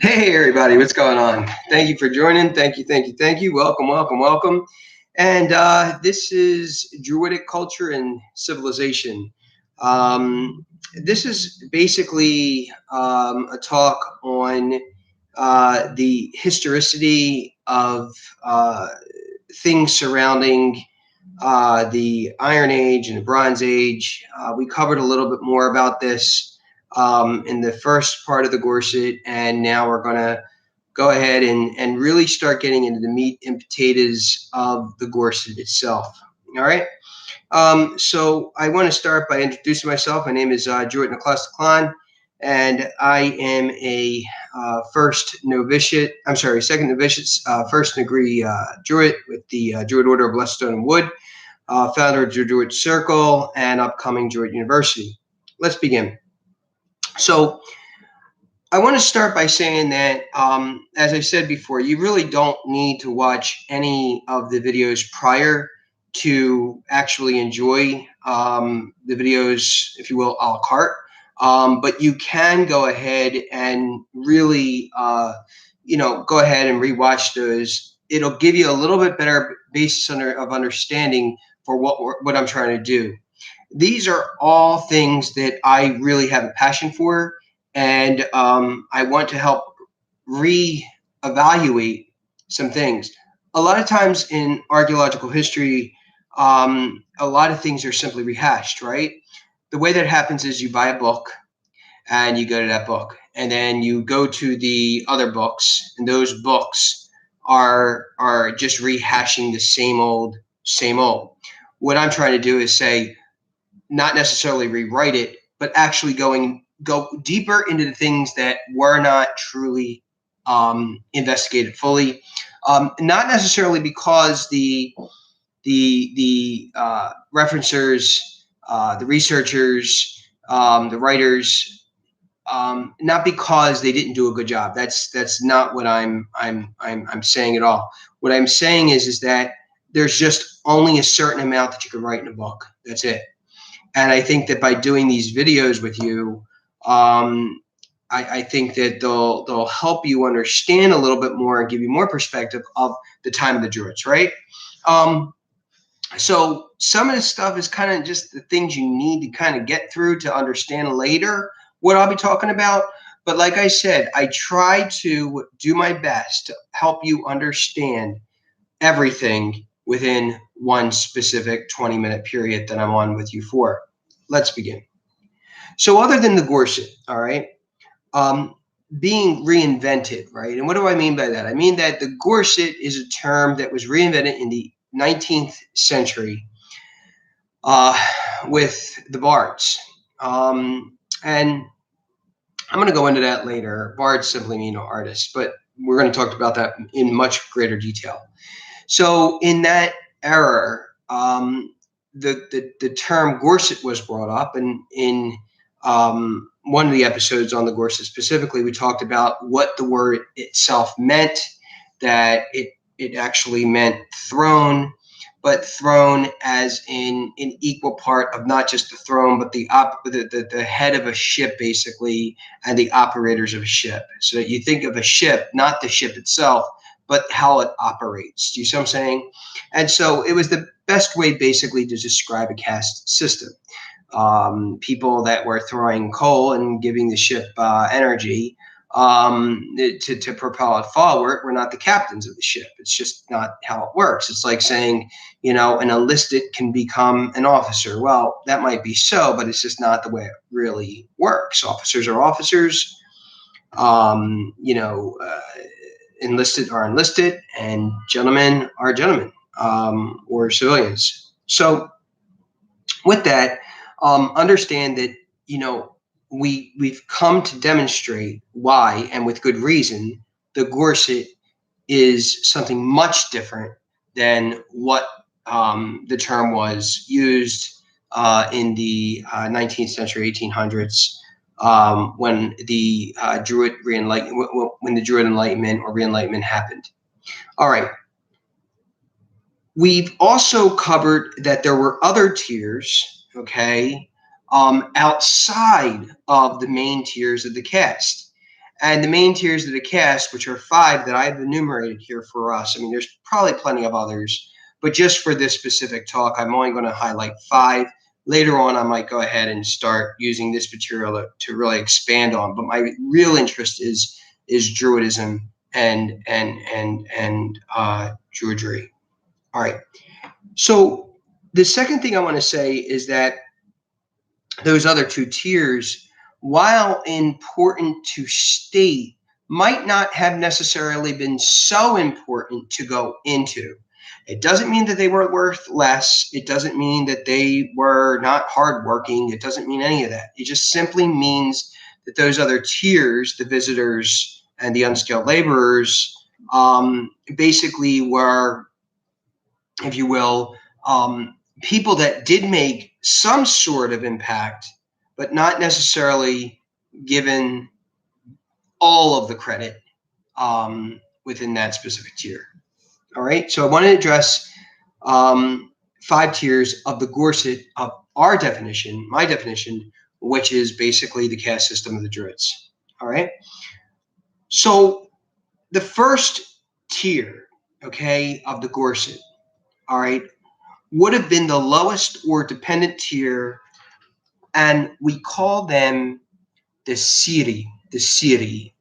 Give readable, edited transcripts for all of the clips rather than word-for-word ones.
Hey everybody, what's going on? Thank you for joining. Thank you. Welcome. And this is Druidic culture and civilization. This is basically a talk on the historicity of things surrounding the Iron Age and the Bronze Age. We covered a little bit more about this in the first part of the Gorsedd, and now we're going to go ahead and really start getting into the meat and potatoes of the Gorsedd itself. All right. So I want to start by introducing myself. My name is Druid Klan, and I am a second novitiate, first degree Druid with the Druid Order of Blessed Stone and Wood, founder of the Druid Circle, and upcoming Druid University. Let's begin. So I want to start by saying that, as I said before, you really don't need to watch any of the videos prior to actually enjoy the videos, if you will, a la carte. But you can go ahead and really, go ahead and rewatch those. It'll give you a little bit better basis of understanding for what I'm trying to do. These are all things that I really have a passion for, and I want to help reevaluate some things. A lot of times in archaeological history, a lot of things are simply rehashed, right? The way that happens is you buy a book and you go to that book, and then you go to the other books, and those books are just rehashing the same old. What I'm trying to do is say, not necessarily rewrite it, but actually go deeper into the things that were not truly investigated fully. Not necessarily because the referencers, the researchers, the writers, not because they didn't do a good job. That's not what I'm saying at all. What I'm saying is that there's just only a certain amount that you can write in a book. That's it. And I think that by doing these videos with you, I think that they'll help you understand a little bit more and give you more perspective of the time of the Druids, right? So some of this stuff is kind of just the things you need to kind of get through to understand later what I'll be talking about. But like I said, I try to do my best to help you understand everything within one specific 20-minute period that I'm on with you for. Let's begin. So other than the Gorsedd, all right, being reinvented, right? And what do I mean by that? I mean that the Gorsedd is a term that was reinvented in the 19th century with the bards. And I'm going to go into that later. Bards simply mean artists, but we're going to talk about that in much greater detail. So in that era, the term Gorsedd was brought up, and in one of the episodes on the Gorsedd specifically, we talked about what the word itself meant, that it actually meant throne, but throne as in an equal part of not just the throne, but the head of a ship, basically, and the operators of a ship. So that you think of a ship, not the ship itself, but how it operates. Do you see what I'm saying? And so it was the best way, basically, to describe a caste system. People that were throwing coal and giving the ship energy to propel it forward were not the captains of the ship. It's just not how it works. It's like saying, an enlisted can become an officer. Well, that might be so, but it's just not the way it really works. Officers are officers. Enlisted are enlisted, and gentlemen are gentlemen, or civilians. So with that, understand that, we've come to demonstrate why, and with good reason, the Gorsedd is something much different than what the term was used in the 19th century, 1800s, when the Druid Enlightenment or Re-Enlightenment happened. All right. We've also covered that there were other tiers, okay, outside of the main tiers of the caste. And the main tiers of the caste, which are 5 that I've enumerated here for us. I mean, there's probably plenty of others, but just for this specific talk, I'm only going to highlight 5. Later on, I might go ahead and start using this material to really expand on. But my real interest is Druidism and Druidry. All right. So the second thing I want to say is that those other 2 tiers, while important to state, might not have necessarily been so important to go into. It doesn't mean that they were worth less. It doesn't mean that they were not hardworking. It doesn't mean any of that. It just simply means that those other tiers, the visitors and the unskilled laborers, basically were, if you will, people that did make some sort of impact, but not necessarily given all of the credit within that specific tier. All right, so I want to address 5 tiers of the Gorsedd of our definition, my definition, which is basically the caste system of the Druids. All right, so the first tier, okay, of the Gorsedd, all right, would have been the lowest or dependent tier, and we call them the Saori, Saothra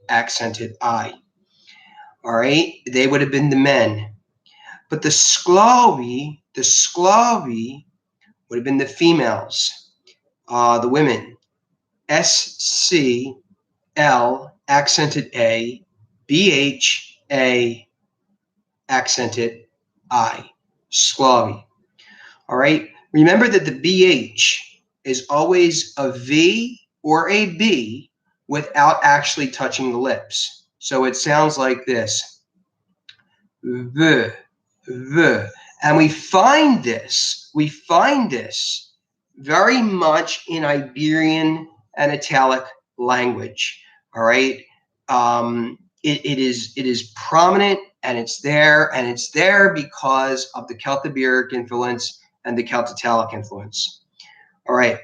accented I. All right, they would have been the men, but the Sclavi would have been the females, the women. SCL accented A, BHA accented I, Sclavi. All right. Remember that the BH is always a V or a B without actually touching the lips. So it sounds like this. V. And we find this very much in Iberian and Italic language. All right. It is prominent, and it's there because of the Celtiberic influence and the Celtitalic influence. All right.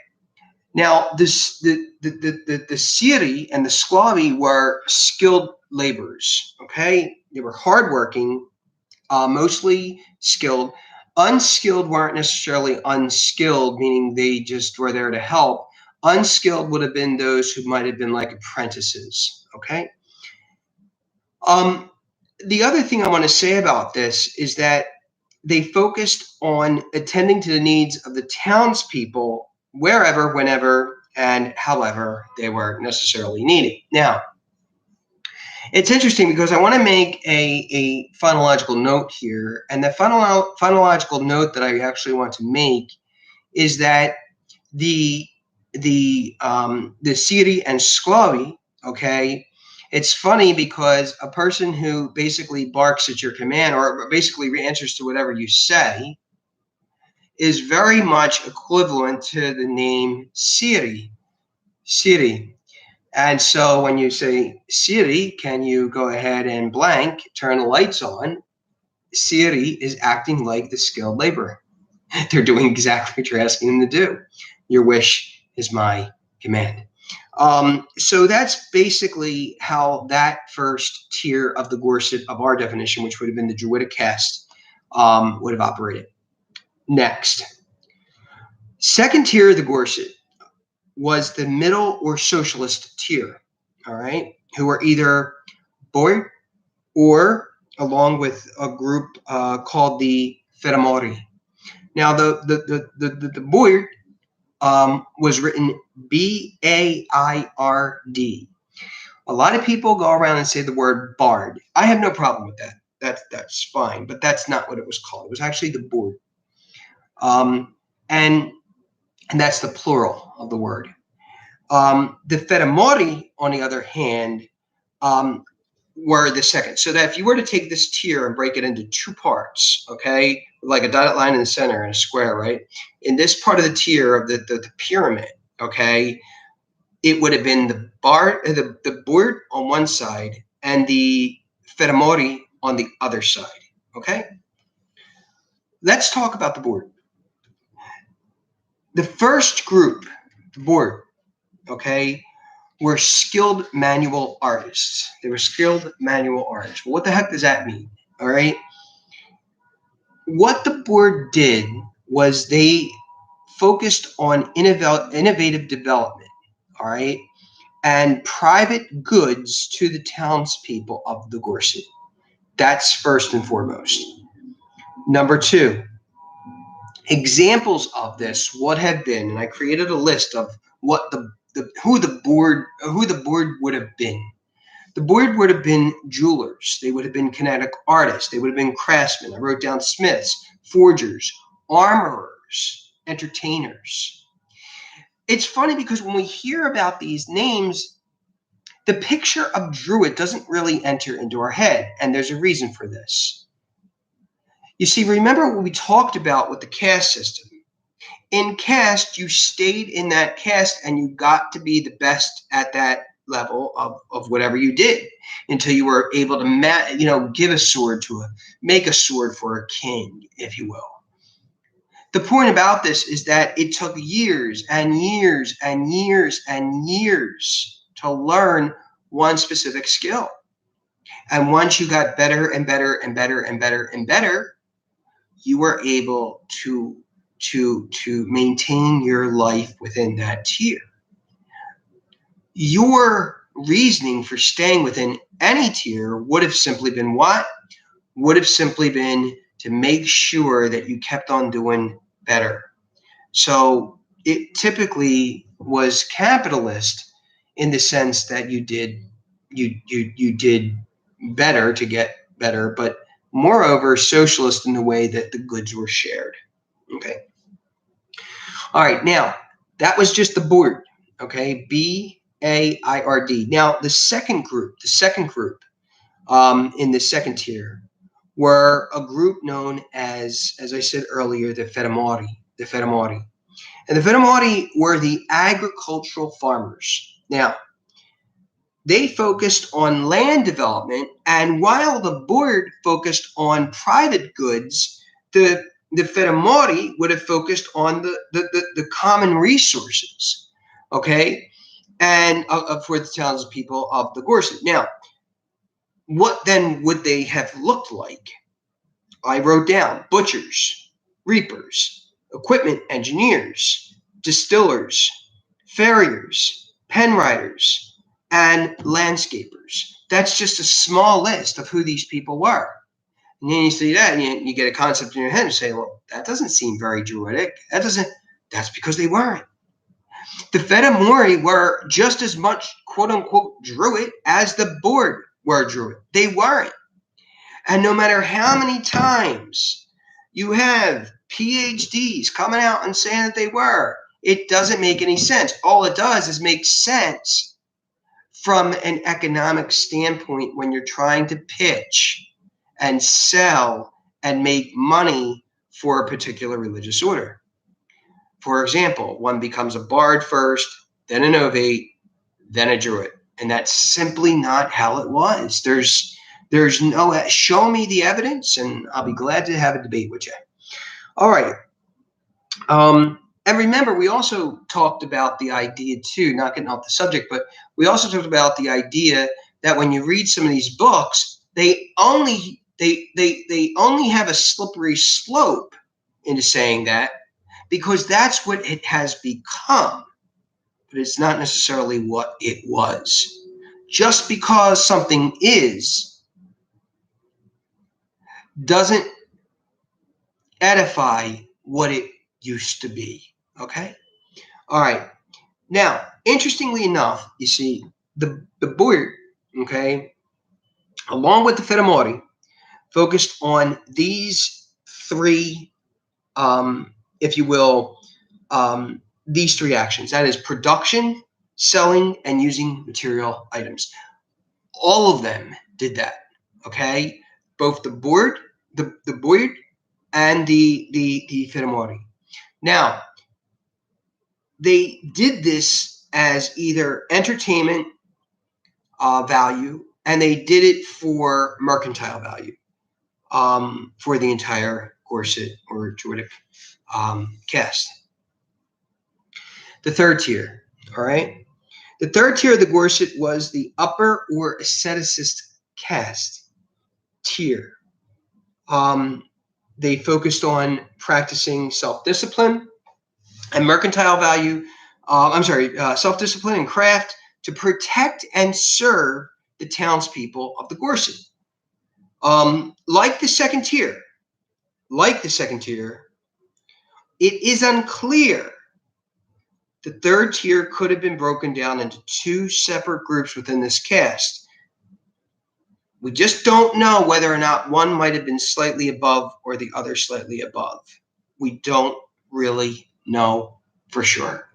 Now, the Saori and the Sclavi were skilled laborers. Okay, they were hardworking, mostly skilled. Unskilled weren't necessarily unskilled, meaning they just were there to help. Unskilled would have been those who might have been like apprentices. Okay. The other thing I want to say about this is that they focused on attending to the needs of the townspeople wherever, whenever, and however they were necessarily needed. Now, it's interesting because I want to make a phonological note here, and the phonological note that I actually want to make is that the Saori and Sclavi, okay, it's funny because a person who basically barks at your command or basically answers to whatever you say is very much equivalent to the name Siri. And so when you say, Siri, can you go ahead and blank, turn the lights on? Siri is acting like the skilled laborer. They're doing exactly what you're asking them to do. Your wish is my command. So that's basically how that first tier of the Gorsedd of our definition, which would have been the Druidic caste, would have operated. Next, second tier of the Gorsedd was the middle or socialist tier, all right, who were either boy or along with a group called the Feramori. Now, the boy was written B-A-I-R-D. A lot of people go around and say the word bard. I have no problem with that. That's fine, but that's not what it was called. It was actually the board. And that's the plural of the word. The Feramori, on the other hand, were the second. So that if you were to take this tier and break it into 2 parts, okay, like a dotted line in the center and a square, right? In this part of the tier of the pyramid, okay, it would have been the board on one side and the Feramori on the other side, okay? Let's talk about the board. The first group, the board, okay, were skilled manual artists. They were skilled manual artists. Well, what the heck does that mean? All right. What the board did was they focused on innovative development, all right, and private goods to the townspeople of the Gorsedd. That's first and foremost. Number two, examples of this would have been, and I created a list of what who the board would have been. The board would have been jewelers. They would have been kinetic artists. They would have been craftsmen. I wrote down smiths, forgers, armorers, entertainers. It's funny because when we hear about these names, the picture of Druid doesn't really enter into our head, and there's a reason for this. You see, remember what we talked about with the caste system. In caste, you stayed in that caste and you got to be the best at that level of whatever you did until you were able to give a sword make a sword for a king, if you will. The point about this is that it took years and years and years and years to learn one specific skill. And once you got better and better and better and better and better, you were able to maintain your life within that tier. Your reasoning for staying within any tier would have simply been what? Would have simply been to make sure that you kept on doing better. So it typically was capitalist in the sense that you did better to get better, but moreover socialist in the way that the goods were shared. Okay. All right. Now that was just the board. Okay. BAIRD. Now the second group in the second tier were a group known as I said earlier, the Fedimati. And the Fedimati were the agricultural farmers. Now, they focused on land development, and while the board focused on private goods, the Fedimati would have focused on the common resources, okay, and for the townspeople of the Gorsedd. Now, what then would they have looked like? I wrote down butchers, reapers, equipment engineers, distillers, farriers, penwriters, and landscapers. That's just a small list of who these people were. And then you see that and you get a concept in your head and say, well, that doesn't seem very Druidic. That's because they weren't. The Fedimati were just as much quote unquote Druid as the board were Druid. They weren't. And no matter how many times you have PhDs coming out and saying that they were, it doesn't make any sense. All it does is make sense from an economic standpoint when you're trying to pitch and sell and make money for a particular religious order. For example, one becomes a bard first, then an ovate, then a druid. And that's simply not how it was. There's no, show me the evidence and I'll be glad to have a debate with you. All right. And remember, we also talked about the idea too, not getting off the subject, but we also talked about the idea that when you read some of these books, they only have a slippery slope into saying that because that's what it has become, but it's not necessarily what it was. Just because something is doesn't edify what it used to be. Okay? All right. Now, interestingly enough, you see, the board, okay, along with the Fedimati, focused on these three, if you will, these three actions. That is production, selling, and using material items. All of them did that. Okay? Both the board, the board, and the Fedimati. Now, they did this as either entertainment value, and they did it for mercantile value for the entire Gorsedd or Druidic caste. The third tier, all right? The third tier of the Gorsedd was the upper or asceticist caste tier. They focused on practicing self-discipline and mercantile value. Self-discipline and craft to protect and serve the townspeople of the Gorsedd. Like the second tier, it is unclear. The third tier could have been broken down into two separate groups within this caste. We just don't know whether or not one might have been slightly above or the other slightly above. We don't really know for sure.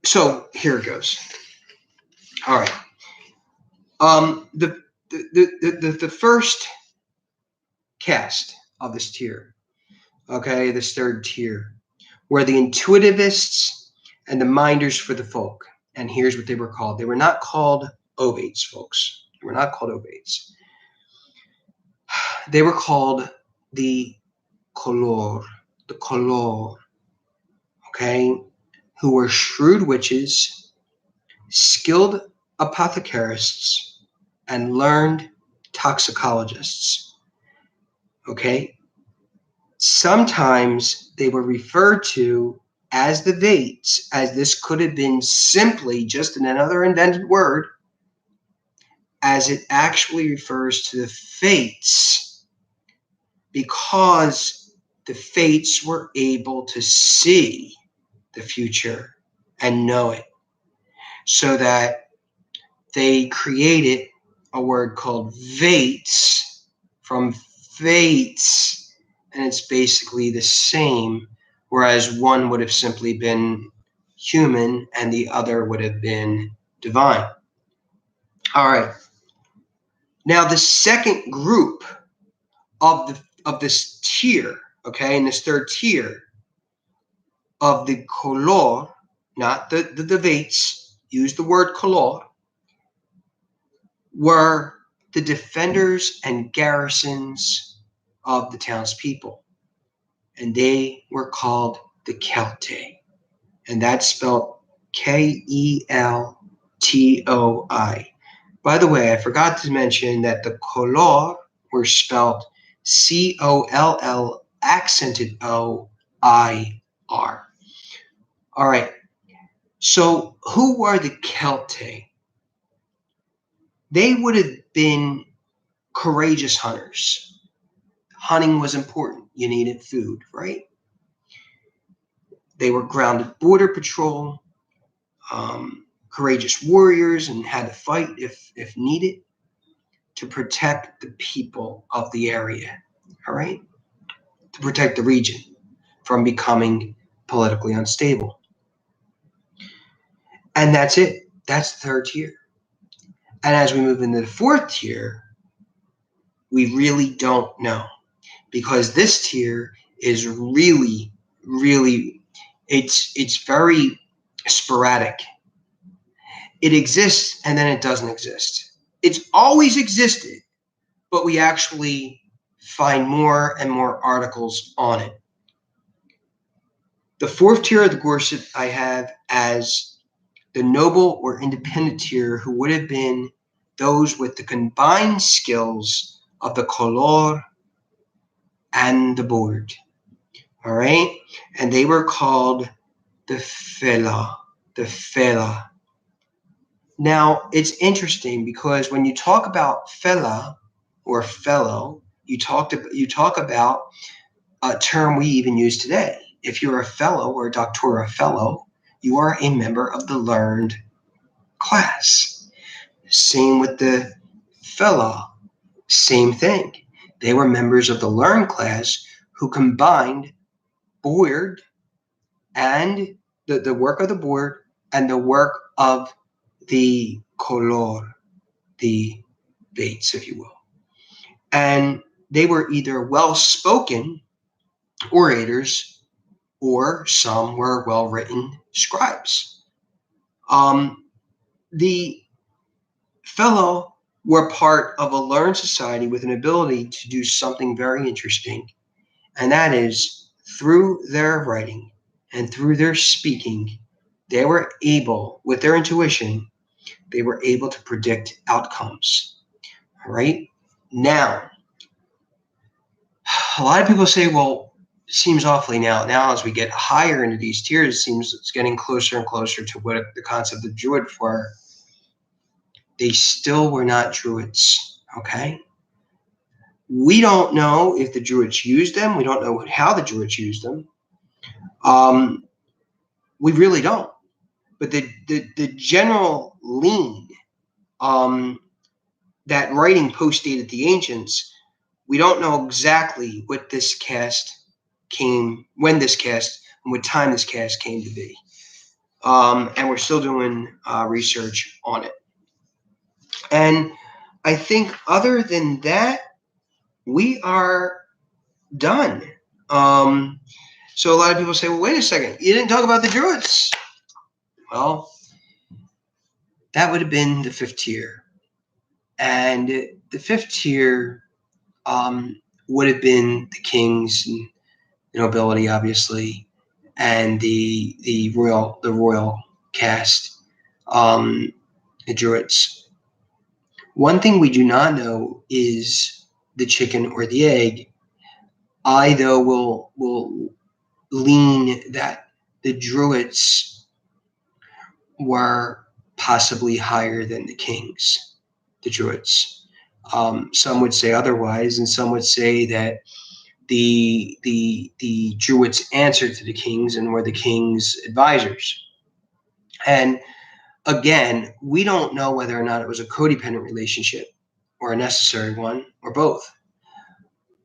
So here it goes. All right. The first caste of this tier, okay, this third tier, were the intuitivists and the minders for the folk. And here's what they were called. They were not called ovates, folks. They were not called ovates. They were called the color, okay, who were shrewd witches, skilled apothecarists, and learned toxicologists, okay? Sometimes they were referred to as the Vates, as this could have been simply just another invented word, as it actually refers to the Fates, because the Fates were able to see the future and know it, so that they created a word called Vates from Fates, and it's basically the same, whereas one would have simply been human and the other would have been divine. All right. Now the second group of this tier, okay, in this third tier of the color, not the Vates, use the word color, were the defenders and garrisons of the townspeople. And they were called the Keltoi. And that's spelled Keltoi. By the way, I forgot to mention that the color were spelled Coll accented O-I-R. All right. So who were the Keltoi? They would have been courageous hunters. Hunting was important. You needed food, right? They were grounded border patrol, courageous warriors, and had to fight if needed to protect the people of the area, all right? To protect the region from becoming politically unstable. And that's it. That's the third tier. And as we move into the fourth tier, we really don't know, because this tier is really, it's very sporadic. It exists and then it doesn't exist. It's always existed, but we actually find more and more articles on it. The fourth tier of the Gorsedd I have as the noble or independent tier, who would have been those with the combined skills of the color and the board. All right? And they were called the Fela. Now, it's interesting because when you talk about Fela or fellow, you talk about a term we even use today. If you're a fellow or a doctora fellow, you are a member of the learned class. Same with the Fela, same thing. They were members of the learned class who combined board and the work of the board and the work of the color, the Vates, if you will. And they were either well-spoken orators or some were well-written scribes. The fellow were part of a learned society with an ability to do something very interesting, and that is through their writing and through their speaking, they were able, with their intuition, they were able to predict outcomes. All right? Now, a lot of people say, well, it seems awfully now as we get higher into these tiers, it seems it's getting closer and closer to what the concept of Druid were. They still were not Druids, okay? We don't know if the Druids used them. We don't know how the Druids used them. We really don't. But the general lean, that writing postdated the ancients, we don't know exactly what this cast came, when this cast, and what time this cast came to be. And we're still doing research on it. And I think other than that, we are done. So a lot of people say, well, wait a second, you didn't talk about the Druids. Well, that would have been the fifth tier. And the fifth tier would have been the kings and the nobility, obviously, and the royal caste, the Druids. One thing we do not know is the chicken or the egg. I, though, will lean that the Druids were possibly higher than the kings, the Druids. Some would say otherwise, and some would say that the Druids answered to the kings and were the king's advisors. And again, we don't know whether or not it was a codependent relationship or a necessary one or both.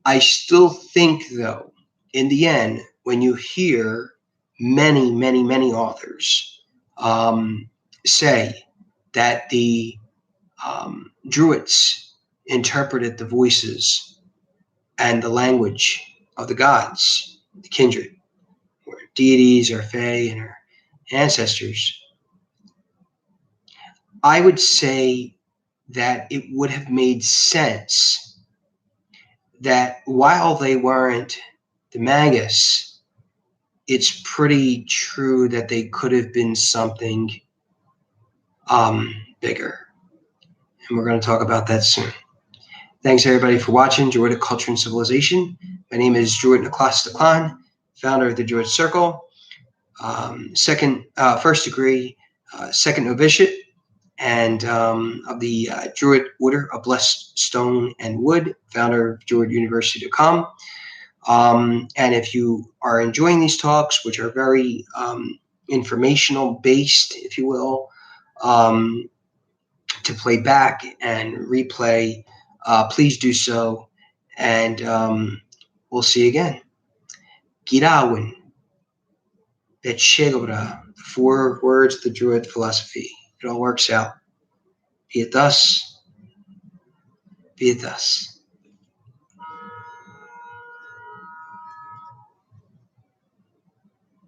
I still think, though, in the end, when you hear many, many, many authors say that the Druids interpreted the voices and the language of the gods, the kindred, or deities, or fae, and our ancestors, I would say that it would have made sense that while they weren't the Magus, it's pretty true that they could have been something bigger. And we're going to talk about that soon. Thanks, everybody, for watching Druidic Culture and Civilization. My name is Druid Nicholas Declan, founder of the Druid Circle, first degree, second novitiate, and of the Druid Order of Blessed Stone and Wood, founder of DruidUniversity.com. And if you are enjoying these talks, which are very informational based, if you will, to play back and replay, please do so. And we'll see you again. Girawin, Betshegobra, the 4 words of the Druid philosophy. It all works out. Be it thus, be it thus.